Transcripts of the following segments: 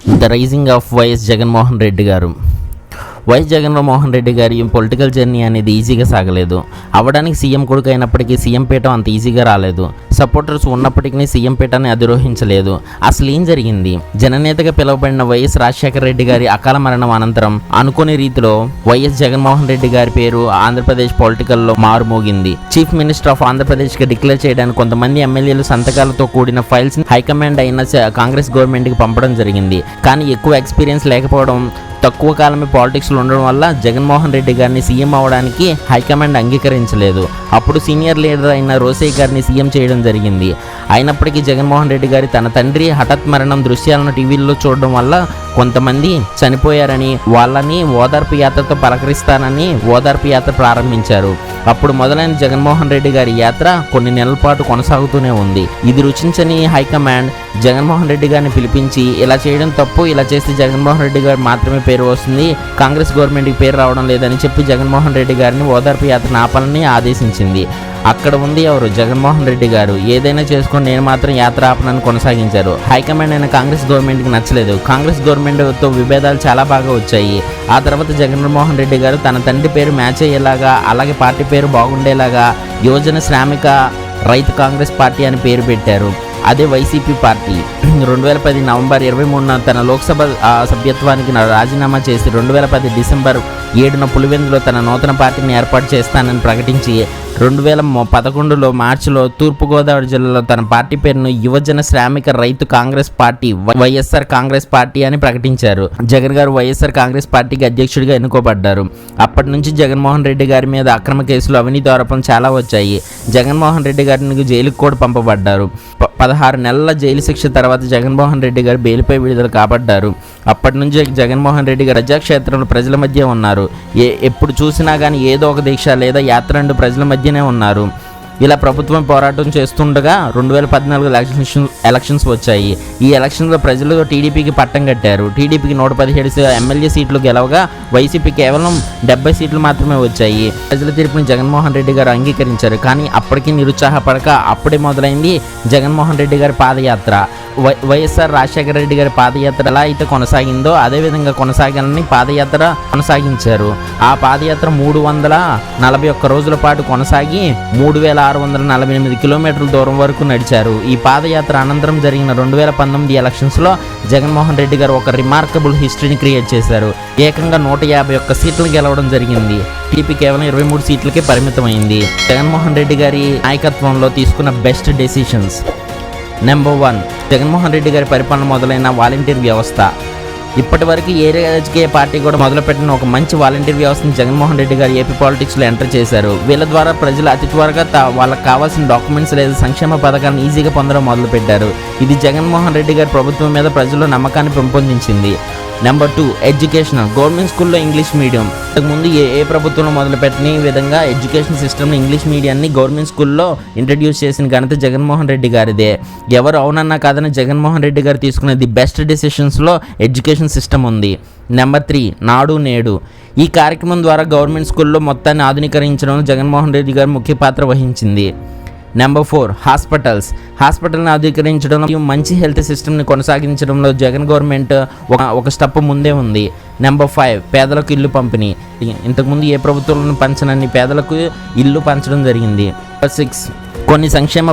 The rising of YS Jaganmohan Reddy గారు. YS Jaganmohan Reddy గారి political journey అనేది ఈజీగా సాగలేదు. అవ్వడానికి సీఎం కొడుకు అయినప్పటికీ సీఎం పీఠం అంత ఈజీగా రాలేదు. సపోర్టర్స్ ఉన్నప్పటికీ సీఎం పీఠాన్ని అధిరోహించలేదు. అసలు ఏం జరిగింది? జననేతగా పిలువబడిన వైఎస్ రాజశేఖర రెడ్డి గారి అకాల మరణం అనంతరం అనుకోని రీతిలో వైఎస్ జగన్మోహన్ రెడ్డి గారి పేరు ఆంధ్రప్రదేశ్ పొలిటికల్లో మారుమోగింది. చీఫ్ మినిస్టర్ ఆఫ్ ఆంధ్రప్రదేశ్గా డిక్లేర్ చేయడానికి కొంతమంది ఎమ్మెల్యేలు సంతకాలతో కూడిన ఫైల్స్ హైకమాండ్ అయిన కాంగ్రెస్ గవర్నమెంట్కి పంపడం జరిగింది. కానీ ఎక్కువ ఎక్స్పీరియన్స్ లేకపోవడం, తక్కువ కాలమే పాలిటిక్స్లో ఉండడం వల్ల జగన్మోహన్ రెడ్డి గారిని సీఎం అవడానికి హైకమాండ్ అంగీకరించలేదు. అప్పుడు సీనియర్ లీడర్ అయిన రోసయ్య గారిని సీఎం చేయడం జరిగింది. అయినప్పటికీ జగన్మోహన్ రెడ్డి గారి తన తండ్రి హఠాత్ మరణం దృశ్యాలను టీవీల్లో చూడడం వల్ల కొంతమంది చనిపోయారని, వాళ్ళని ఓదార్పు యాత్రతో పలకరిస్తానని ఓదార్పు యాత్ర ప్రారంభించారు. అప్పుడు మొదలైన జగన్మోహన్ రెడ్డి గారి యాత్ర కొన్ని నెలల పాటు కొనసాగుతూనే ఉంది. ఇది రుచించని హైకమాండ్ జగన్మోహన్ రెడ్డి గారిని పిలిపించి, ఇలా చేయడం తప్పు, ఇలా చేస్తే జగన్మోహన్ రెడ్డి గారు మాత్రమే పేరు వస్తుంది, కాంగ్రెస్ గవర్నమెంట్కి పేరు రావడం లేదని చెప్పి జగన్మోహన్ రెడ్డి గారిని ఓదార్పు యాత్ర ఆపాలని ఆదేశించింది. అక్కడ ఉంది ఎవరు? జగన్మోహన్ రెడ్డి గారు. ఏదైనా చేసుకొని నేను మాత్రం యాత్ర ఆపనని కొనసాగించారు. హైకమాండ్ అయిన కాంగ్రెస్ గవర్నమెంట్కి నచ్చలేదు. కాంగ్రెస్ గవర్నమెంట్తో విభేదాలు చాలా బాగా వచ్చాయి. ఆ తర్వాత జగన్మోహన్ రెడ్డి గారు తన తండ్రి పేరు మ్యాచ్ అయ్యేలాగా, అలాగే పార్టీ పేరు బాగుండేలాగా యువజన శ్రామిక రైతు కాంగ్రెస్ పార్టీ అని పేరు పెట్టారు. అదే వైసీపీ పార్టీ 2010 నవంబర్ 23న తన లోక్సభ సభ్యత్వానికి రాజీనామా చేసి 2010 డిసెంబర్ 7న పులివెందులో తన నూతన పార్టీని ఏర్పాటు చేస్తానని ప్రకటించి 2011లో మార్చిలో తూర్పుగోదావరి జిల్లాలో తన పార్టీ పేరును యువజన శ్రామిక రైతు కాంగ్రెస్ పార్టీ వైఎస్ఆర్ కాంగ్రెస్ పార్టీ అని ప్రకటించారు. జగన్ గారు వైఎస్ఆర్ కాంగ్రెస్ పార్టీకి అధ్యక్షుడిగా ఎన్నుకోబడ్డారు. అప్పటి నుంచి జగన్మోహన్ రెడ్డి గారి మీద అక్రమ కేసులు, అవినీతి ఆరోపణలు చాలా వచ్చాయి. జగన్మోహన్ రెడ్డి గారిని జైలుకు కూడా పంపబడ్డారు. 16 నెలల జైలు శిక్ష తర్వాత జగన్మోహన్ రెడ్డి గారు బెయిల్పై విడుదల కాబడ్డారు. అప్పటి నుంచి జగన్మోహన్ రెడ్డి గారు ప్రజాక్షేత్రంలో ప్రజల మధ్య ఉన్నారు. ఎప్పుడు చూసినా కానీ ఏదో ఒక దీక్ష లేదా యాత్ర అంటూ ప్రజల మధ్యనే ఉన్నారు. ఇలా ప్రభుత్వం పోరాటం చేస్తుండగా 2014 ఎలక్షన్స్ వచ్చాయి. ఈ ఎలక్షన్లో ప్రజలు టీడీపీకి పట్టం కట్టారు. టీడీపీకి 117 ఎమ్మెల్యే సీట్లు గెలవగా వైసీపీ కేవలం 70 సీట్లు మాత్రమే వచ్చాయి. ప్రజల తీర్పుని జగన్మోహన్ రెడ్డి గారు అంగీకరించారు. కానీ అప్పటికీ నిరుత్సాహపడక అప్పుడే మొదలైంది జగన్మోహన్ రెడ్డి గారి పాదయాత్ర. వైఎస్ఆర్ రాజశేఖర రెడ్డి గారి పాదయాత్ర ఎలా అయితే కొనసాగిందో అదేవిధంగా కొనసాగాలని పాదయాత్ర కొనసాగించారు. ఆ పాదయాత్ర 341 రోజుల పాటు కొనసాగి 3648 కిలోమీటర్ల దూరం వరకు నడిచారు. ఈ పాదయాత్ర అనంతరం జరిగిన 2019 ఎలక్షన్స్లో జగన్మోహన్ రెడ్డి గారు ఒక రిమార్కబుల్ హిస్టరీని క్రియేట్ చేశారు. ఏకంగా 151 సీట్లు గెలవడం జరిగింది. టీపీ కేవలం 23 సీట్లకే పరిమితమైంది. జగన్మోహన్ రెడ్డి గారి నాయకత్వంలో తీసుకున్న best decisions. Number 1, Jaganmohan Reddy గారి పరిపాలన మొదలైన వాలంటీర్ వ్యవస్థ. ఇప్పటి వరకు ఏ రాజకీయ పార్టీ కూడా మొదలుపెట్టిన ఒక మంచి వాలంటీర్ వ్యవస్థను జగన్మోహన్ రెడ్డి గారు ఏపీ పాలిటిక్స్లో ఎంటర్ చేశారు. వీళ్ళ ద్వారా ప్రజలు అతి త్వరగా వాళ్ళకి కావాల్సిన డాక్యుమెంట్స్ లేదా సంక్షేమ పథకాలను ఈజీగా పొందడం మొదలుపెట్టారు. ఇది జగన్మోహన్ రెడ్డి గారి ప్రభుత్వం మీద ప్రజల్లో నమ్మకాన్ని పెంపొందించింది. Number 2, education. గవర్నమెంట్ స్కూల్లో ఇంగ్లీష్ మీడియం. ఇంతకుముందు ఏ ప్రభుత్వంలో మొదలుపెట్టిన విధంగా ఎడ్యుకేషన్ సిస్టమ్లో ఇంగ్లీష్ మీడియాన్ని గవర్నమెంట్ స్కూల్లో ఇంట్రడ్యూస్ చేసిన ఘనత జగన్మోహన్ రెడ్డి గారిదే. ఎవరు అవునన్నా కాదని జగన్మోహన్ రెడ్డి గారు తీసుకునే ది బెస్ట్ డెసిషన్స్లో ఎడ్యుకేషన్ సిస్టమ్ ఉంది. నెంబర్ 3, నాడు నేడు. ఈ కార్యక్రమం ద్వారా గవర్నమెంట్ స్కూల్లో మొత్తాన్ని ఆధునీకరించడంలో జగన్మోహన్ రెడ్డి గారు ముఖ్య పాత్ర వహించింది. నెంబర్ 4, హాస్పిటల్ని ఆధునీకరించడంలో మంచి హెల్త్ సిస్టమ్ని కొనసాగించడంలో జగన్ గవర్నమెంట్ ఒక స్టెప్ ముందే ఉంది. నెంబర్ 5, పేదలకు ఇల్లు పంపిణీ. ఇంతకుముందు ఏ ప్రభుత్వంలో పంచనన్ని పేదలకు ఇల్లు పంచడం జరిగింది. నెంబర్ 6, కొన్ని సంక్షేమ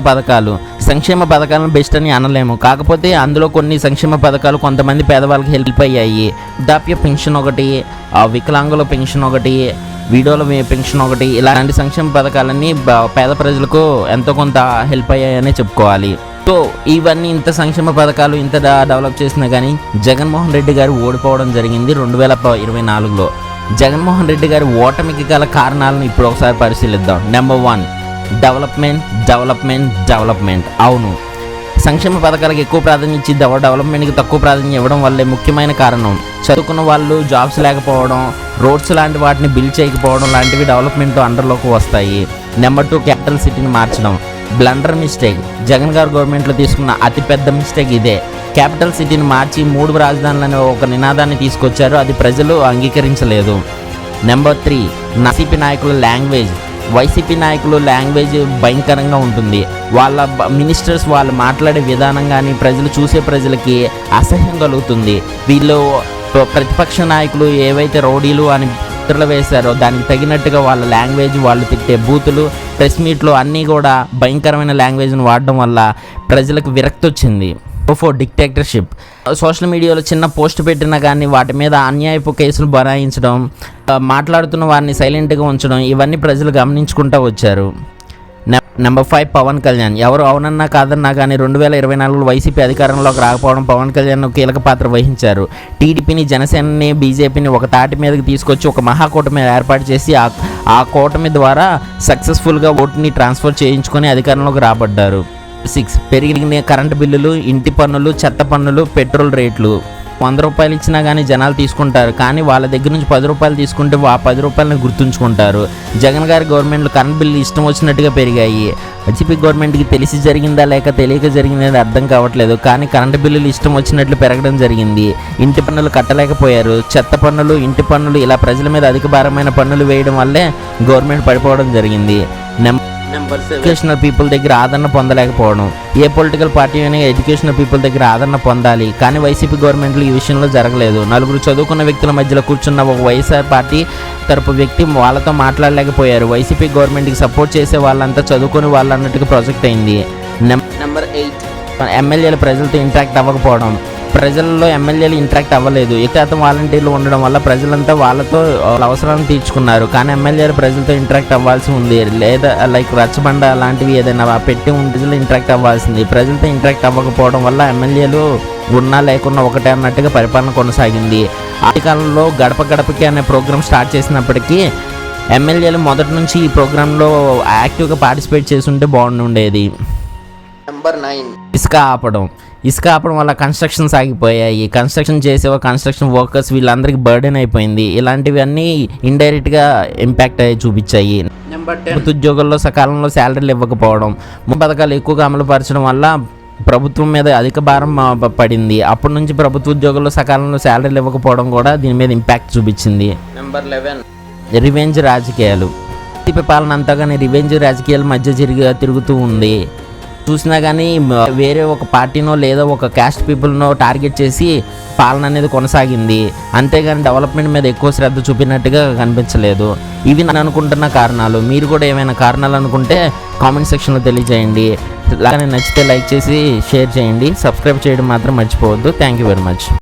పథకాలను బెస్ట్ అని అనలేము. కాకపోతే అందులో కొన్ని సంక్షేమ పథకాలు కొంతమంది పేదవాళ్ళకి హెల్ప్ అయ్యాయి. వృద్ధాప్య పెన్షన్ ఒకటి, వికలాంగుల పెన్షన్ ఒకటి, వీడియోల పెన్షన్ ఒకటి, ఇలాంటి సంక్షేమ పథకాలన్నీ పేద ప్రజలకు ఎంతో కొంత హెల్ప్ అయ్యాయనే చెప్పుకోవాలి. సో ఇవన్నీ ఇంత సంక్షేమ పథకాలు ఇంత డెవలప్ చేసినా కానీ జగన్మోహన్ రెడ్డి గారు ఓడిపోవడం జరిగింది 2024లో. జగన్మోహన్ రెడ్డి గారి ఓటమికి గల కారణాలను ఇప్పుడు ఒకసారి పరిశీలిద్దాం. Number 1, development. అవును, సంక్షేమ పథకాలకు ఎక్కువ ప్రాధాన్యత ఇచ్చి డెవలప్మెంట్కి తక్కువ ప్రాధాన్యత ఇవ్వడం వల్లే ముఖ్యమైన కారణం. చదువుకున్న వాళ్ళు జాబ్స్ లేకపోవడం, రోడ్స్ లాంటి వాటిని బిల్డ్ చేయకపోవడం లాంటివి డెవలప్మెంట్ అండర్లోకి వస్తాయి. నెంబర్ 2, క్యాపిటల్ సిటీని మార్చడం. Blunder mistake. జగన్ గారు గవర్నమెంట్లో తీసుకున్న అతిపెద్ద మిస్టేక్ ఇదే. క్యాపిటల్ సిటీని మార్చి 3 రాజధానులనే ఒక నినాదాన్ని తీసుకొచ్చారు. అది ప్రజలు అంగీకరించలేదు. నెంబర్ 3, వైసీపీ నాయకుల లాంగ్వేజ్. వైసీపీ నాయకులు లాంగ్వేజ్ భయంకరంగా ఉంటుంది. వాళ్ళ మినిస్టర్స్ వాళ్ళు మాట్లాడే విధానం కానీ ప్రజలకి అసహ్యం కలుగుతుంది. వీళ్ళు ప్రతిపక్ష నాయకులు ఏవైతే రౌడీలు అని ముద్రలు వేశారో దానికి తగినట్టుగా వాళ్ళ లాంగ్వేజ్, వాళ్ళు తిట్టే బూతులు, ప్రెస్ మీట్లు అన్నీ కూడా భయంకరమైన లాంగ్వేజ్ని వాడడం వల్ల ప్రజలకు విరక్తి వచ్చింది. For dictatorship. సోషల్ మీడియాలో చిన్న పోస్ట్ పెట్టినా కానీ వాటి మీద అన్యాయపు కేసులు బనాయించడం, మాట్లాడుతున్న వారిని సైలెంట్గా ఉంచడం, ఇవన్నీ ప్రజలు గమనించుకుంటూ వచ్చారు. నెంబర్ 5 పవన్ కళ్యాణ్. ఎవరు అవునన్నా కాదన్నా కానీ 2024 వైసీపీ అధికారంలోకి రాకపోవడం పవన్ కళ్యాణ్ కీలక పాత్ర వహించారు. టీడీపీని, జనసేనని, బీజేపీని ఒక తాటి మీదకి తీసుకొచ్చి ఒక మహాకూటమి ఏర్పాటు చేసి ఆ కూటమి ద్వారా సక్సెస్ఫుల్గా ఓటుని ట్రాన్స్ఫర్ చేయించుకొని అధికారంలోకి రాబడ్డారు. 6 పెరిగిన కరెంటు బిల్లులు, ఇంటి పన్నులు, చెత్త పన్నులు, పెట్రోల్ రేట్లు. 100 రూపాయలు ఇచ్చినా కానీ జనాలు తీసుకుంటారు, కానీ వాళ్ళ దగ్గర నుంచి 10 రూపాయలు తీసుకుంటే ఆ 10 రూపాయలని గుర్తుంచుకుంటారు. జగన్ గారి గవర్నమెంట్లో కరెంట్ బిల్లు ఇష్టం వచ్చినట్టుగా పెరిగాయి. వైసీపీ గవర్నమెంట్కి తెలిసి జరిగిందా లేక తెలియక జరిగిందని అర్థం కావట్లేదు, కానీ కరెంటు బిల్లులు ఇష్టం వచ్చినట్లు పెరగడం జరిగింది. ఇంటి పన్నులు కట్టలేకపోయారు. చెత్త పన్నులు, ఇంటి పన్నులు, ఇలా ప్రజల మీద అధిక భారమైన పన్నులు వేయడం వల్లే గవర్నమెంట్ పడిపోవడం జరిగింది. ఎడ్యుకేషనల్ పీపుల్ దగ్గర ఆదరణ పొందలేకపోవడం. ఏ పొలిటికల్ పార్టీ అయినా ఎడ్యుకేషనల్ పీపుల్ దగ్గర ఆదరణ పొందాలి, కానీ వైసీపీ గవర్నమెంట్లో ఈ విషయంలో జరగలేదు. నలుగురు చదువుకున్న వ్యక్తుల మధ్యలో కూర్చున్న ఒక వైఎస్ఆర్ పార్టీ తరపు వ్యక్తి వాళ్ళతో మాట్లాడలేకపోయారు. వైసీపీ గవర్నమెంట్కి సపోర్ట్ చేసే వాళ్ళంతా చదువుకుని వాళ్ళు అన్నట్టుగా ప్రాజెక్ట్ అయింది. నెంబర్ 8 ఎమ్మెల్యేలు ప్రజలతో ఇంటరాక్ట్ అవ్వకపోవడం. ప్రజల్లో ఎమ్మెల్యేలు ఇంటరాక్ట్ అవ్వలేదు. ఎక్కువ వాలంటీర్లు ఉండడం వల్ల ప్రజలంతా వాళ్ళతో అవసరాలను తీర్చుకున్నారు, కానీ ఎమ్మెల్యేలు ప్రజలతో ఇంటరాక్ట్ అవ్వాల్సి ఉంది. లేదా లైక్ రచ్చబండ లాంటివి ఏదైనా పెట్టి ప్రజలు ఇంటరాక్ట్ అవ్వాల్సింది. ప్రజలతో ఇంటరాక్ట్ అవ్వకపోవడం వల్ల ఎమ్మెల్యేలు ఉన్నా లేకున్నా ఒకటే అన్నట్టుగా పరిపాలన కొనసాగింది. ఆ కాలంలో గడప గడపకి అనే ప్రోగ్రామ్ స్టార్ట్ చేసినప్పటికీ ఎమ్మెల్యేలు మొదటి నుంచి ఈ ప్రోగ్రాంలో యాక్టివ్గా పార్టిసిపేట్ చేసి ఉంటే బాగుండేది. నెంబర్ 9 ఇసుక ఆపడం వల్ల కన్స్ట్రక్షన్స్ ఆగిపోయాయి. కన్స్ట్రక్షన్ వర్కర్స్ వీళ్ళందరికీ బర్డెన్ అయిపోయింది. ఇలాంటివి అన్నీ ఇండైరెక్ట్గా ఇంపాక్ట్ అయ్యి చూపించాయి. నెంబర్ 10 ఉద్యోగుల్లో సకాలంలో శాలరీలు ఇవ్వకపోవడం. పథకాలు ఎక్కువగా అమలుపరచడం వల్ల ప్రభుత్వం మీద అధిక భారం పడింది. అప్పటి నుంచి ప్రభుత్వ ఉద్యోగుల్లో సకాలంలో శాలరీలు ఇవ్వకపోవడం కూడా దీని మీద ఇంపాక్ట్ చూపించింది. నెంబర్ 11 రివెంజ్ రాజకీయాలు. వైసీపీ పాలన అంతా కానీ రివెంజ్ రాజకీయాల మధ్య తిరుగుతూ ఉంది. చూసినా కానీ వేరే ఒక పార్టీనో లేదా ఒక క్యాస్ట్ పీపుల్నో టార్గెట్ చేసి పాలన అనేది కొనసాగింది. అంతేగాని డెవలప్మెంట్ మీద ఎక్కువ శ్రద్ధ చూపినట్టుగా కనిపించలేదు. ఇవి నేను అనుకుంటున్న కారణాలు. మీరు కూడా ఏమైనా కారణాలు అనుకుంటే కామెంట్ సెక్షన్లో తెలియజేయండి. అలాగే నచ్చితే లైక్ చేసి షేర్ చేయండి. సబ్స్క్రైబ్ చేయడం మాత్రం మర్చిపోవద్దు. Thank you very much.